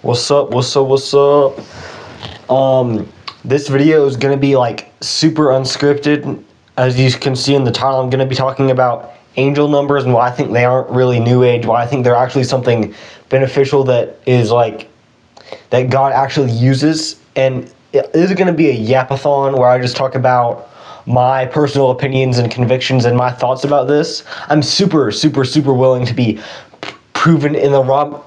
What's up? This video is gonna be like super unscripted. As you can see in the title, I'm gonna be talking about angel numbers and why I think they aren't really new age, why I think they're actually something beneficial that is like that God actually uses. And it is gonna be a yapathon where I just talk about my personal opinions and convictions and my thoughts about this. I'm super willing to be proven wrong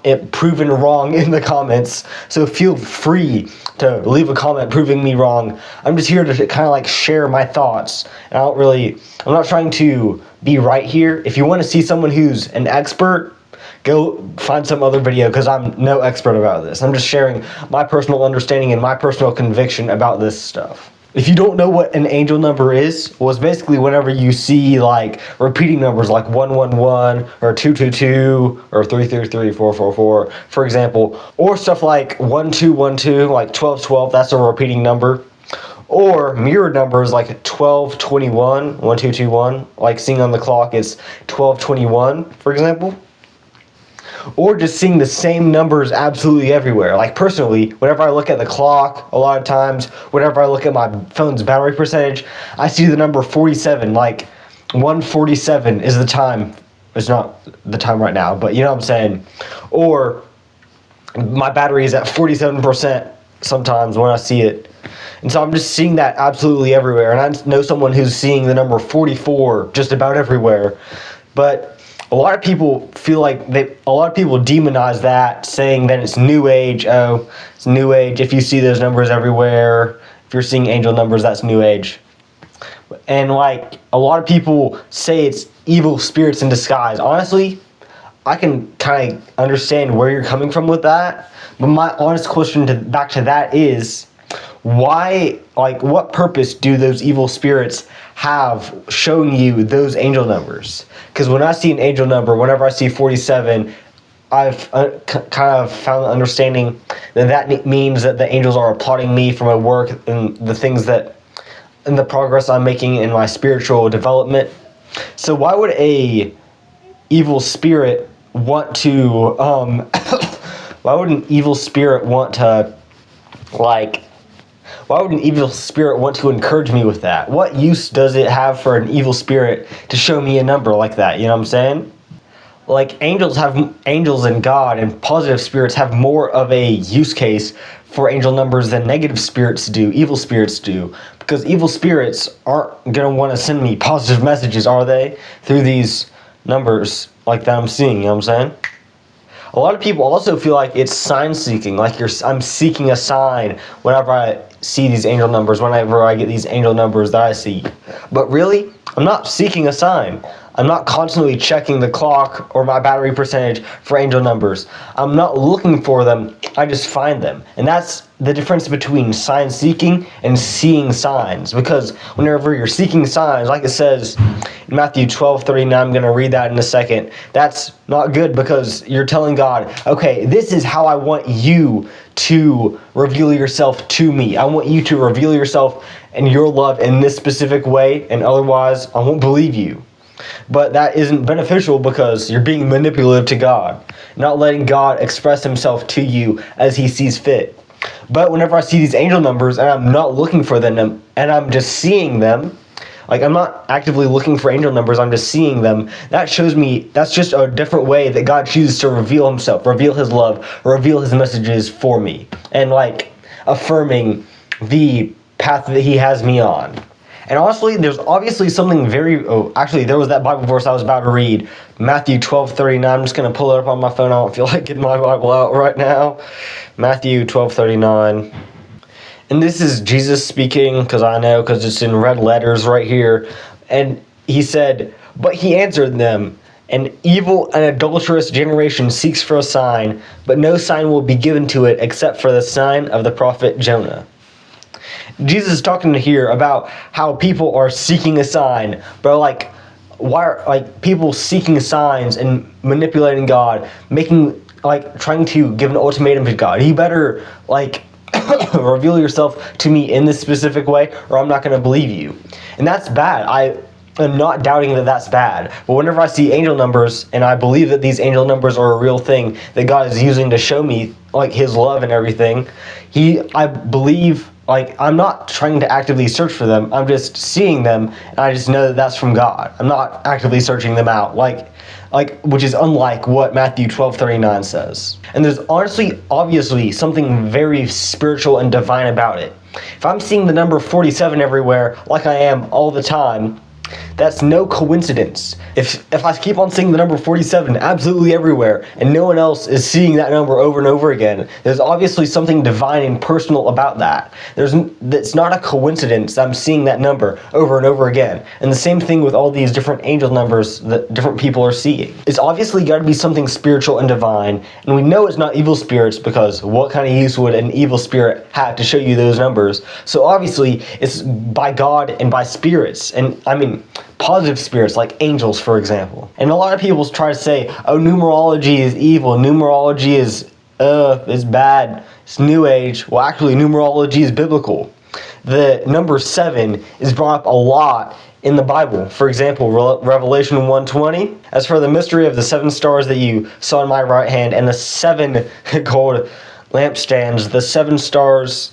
in the comments, so feel free to leave a comment proving me wrong. I'm just here to kind of like share my thoughts, and I'm not trying to be right here. If you want to see someone who's an expert, go find some other video, because I'm no expert about this. I'm just sharing my personal understanding and my personal conviction about this stuff. If you don't know what an angel number is, well, it's basically whenever you see like repeating numbers like 111 or 222 or 333, 444, for example, or stuff like 1212, like 1212, that's a repeating number, or mirrored numbers like 1221, 1221, like seeing on the clock is 1221, for example. Or just seeing the same numbers absolutely everywhere. Like personally, whenever I look at the clock, a lot of times, whenever I look at my phone's battery percentage, I see the number 47, like 147 is the time. It's not the time right now, but you know what I'm saying. Or my battery is at 47% sometimes when I see it. And so I'm just seeing that absolutely everywhere. And I know someone who's seeing the number 44 just about everywhere. But a lot of people feel like a lot of people demonize that, saying that it's new age. Oh, it's new age. If you see those numbers everywhere, if you're seeing angel numbers, that's new age. And like a lot of people say it's evil spirits in disguise. Honestly, I can kind of understand where you're coming from with that. But my honest question back to that is, why, like, what purpose do those evil spirits have showing you those angel numbers? Because when I see an angel number, whenever I see 47, I've kind of found the understanding that means that the angels are applauding me for my work and the things and the progress I'm making in my spiritual development. So why would a evil spirit want to why would an evil spirit want to why would an evil spirit want to encourage me with that? What use does it have for an evil spirit to show me a number like that? You know what I'm saying? Like angels and God and positive spirits have more of a use case for angel numbers than negative spirits do, evil spirits do. Because evil spirits aren't going to want to send me positive messages, are they? Through these numbers like that I'm seeing, you know what I'm saying? A lot of people also feel like it's sign seeking, like I'm seeking a sign whenever I see these angel numbers, whenever I get these angel numbers that I see. But really, I'm not seeking a sign. I'm not constantly checking the clock or my battery percentage for angel numbers. I'm not looking for them, I just find them. And that's the difference between sign seeking and seeing signs. Because whenever you're seeking signs, like it says in Matthew 12:39, I'm going to read that in a second, that's not good, because you're telling God, okay, this is how I want you to reveal yourself to me. I want you to reveal yourself and your love in this specific way, and otherwise I won't believe you. But that isn't beneficial, because you're being manipulative to God, not letting God express himself to you as he sees fit. But whenever I see these angel numbers and I'm not looking for them and I'm just seeing them, like I'm not actively looking for angel numbers, I'm just seeing them, that shows me that's just a different way that God chooses to reveal himself, reveal his love, reveal his messages for me, and like affirming the path that he has me on. And honestly, there's obviously something there was that Bible verse I was about to read, Matthew 12:39. I'm just going to pull it up on my phone. I don't feel like getting my Bible out right now. Matthew 12:39. And this is Jesus speaking, because it's in red letters right here. And he said, "But he answered them, an evil and adulterous generation seeks for a sign, but no sign will be given to it except for the sign of the prophet Jonah." Jesus is talking here about how people are seeking a sign, but why are people seeking signs and manipulating God, trying to give an ultimatum to God? You better reveal yourself to me in this specific way, or I'm not going to believe you. And that's bad. I'm not doubting that that's bad. But whenever I see angel numbers and I believe that these angel numbers are a real thing that God is using to show me like his love and everything. I believe, like, I'm not trying to actively search for them. I'm just seeing them, and I just know that that's from God. I'm not actively searching them out, like which is unlike what Matthew 12:39 says. And there's obviously something very spiritual and divine about it. If I'm seeing the number 47 everywhere, like I am all the time, that's no coincidence. If I keep on seeing the number 47 absolutely everywhere and no one else is seeing that number over and over again, there's obviously something divine and personal about that. It's not a coincidence that I'm seeing that number over and over again. And the same thing with all these different angel numbers that different people are seeing. It's obviously got to be something spiritual and divine, and we know it's not evil spirits, because what kind of use would an evil spirit have to show you those numbers? So obviously it's by God and by spirits, and I mean positive spirits like angels, for example. And a lot of people try to say, oh, numerology is evil, numerology is bad, it's new age. Well, actually, numerology is biblical. The number 7 is brought up a lot in the Bible. For example, Revelation 1:20. As for the mystery of the 7 stars that you saw in my right hand and the 7 gold lampstands, the 7 stars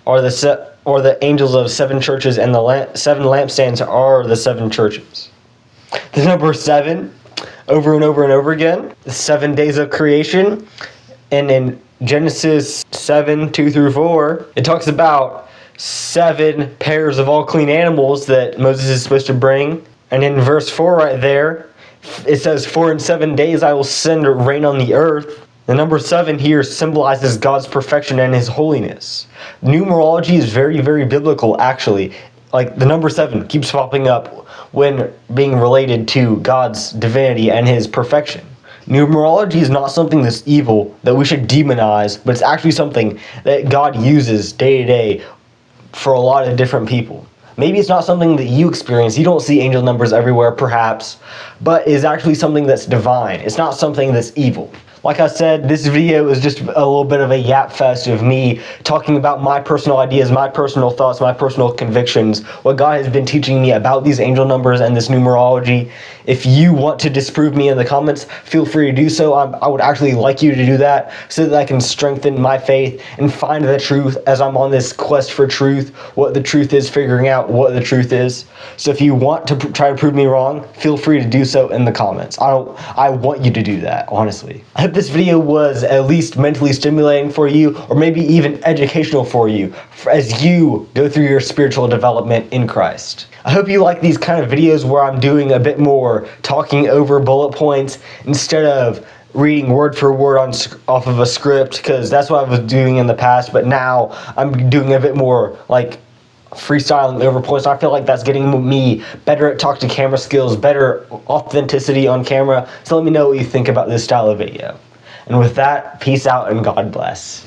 are the angels of 7 churches, and the 7 lampstands are the 7 churches. The number 7, over and over and over again, the 7 days of creation, and in Genesis 7:2-4, it talks about 7 pairs of all clean animals that Moses is supposed to bring. And in verse 4 right there, it says, "For in 7 days I will send rain on the earth." The number 7 here symbolizes God's perfection and his holiness. Numerology is very, very biblical, actually. Like, the number 7 keeps popping up when being related to God's divinity and his perfection. Numerology is not something that's evil, that we should demonize, but it's actually something that God uses day to day for a lot of different people. Maybe it's not something that you experience. You don't see angel numbers everywhere, perhaps, but is actually something that's divine. It's not something that's evil. Like I said, this video is just a little bit of a yap fest of me talking about my personal ideas, my personal thoughts, my personal convictions, what God has been teaching me about these angel numbers and this numerology. If you want to disprove me in the comments, feel free to do so. I would actually like you to do that so that I can strengthen my faith and find the truth as I'm on this quest for truth, what the truth is, figuring out what the truth is. So if you want to try to prove me wrong, feel free to do so in the comments. I want you to do that, honestly. I hope this video was at least mentally stimulating for you, or maybe even educational for you as you go through your spiritual development in Christ. I hope you like these kind of videos where I'm doing a bit more talking over bullet points instead of reading word for word off of a script, because that's what I was doing in the past, but now I'm doing a bit more like freestyling over points. I feel like that's getting me better at talk to camera skills, better authenticity on camera. So let me know what you think about this style of video. And with that, peace out and God bless.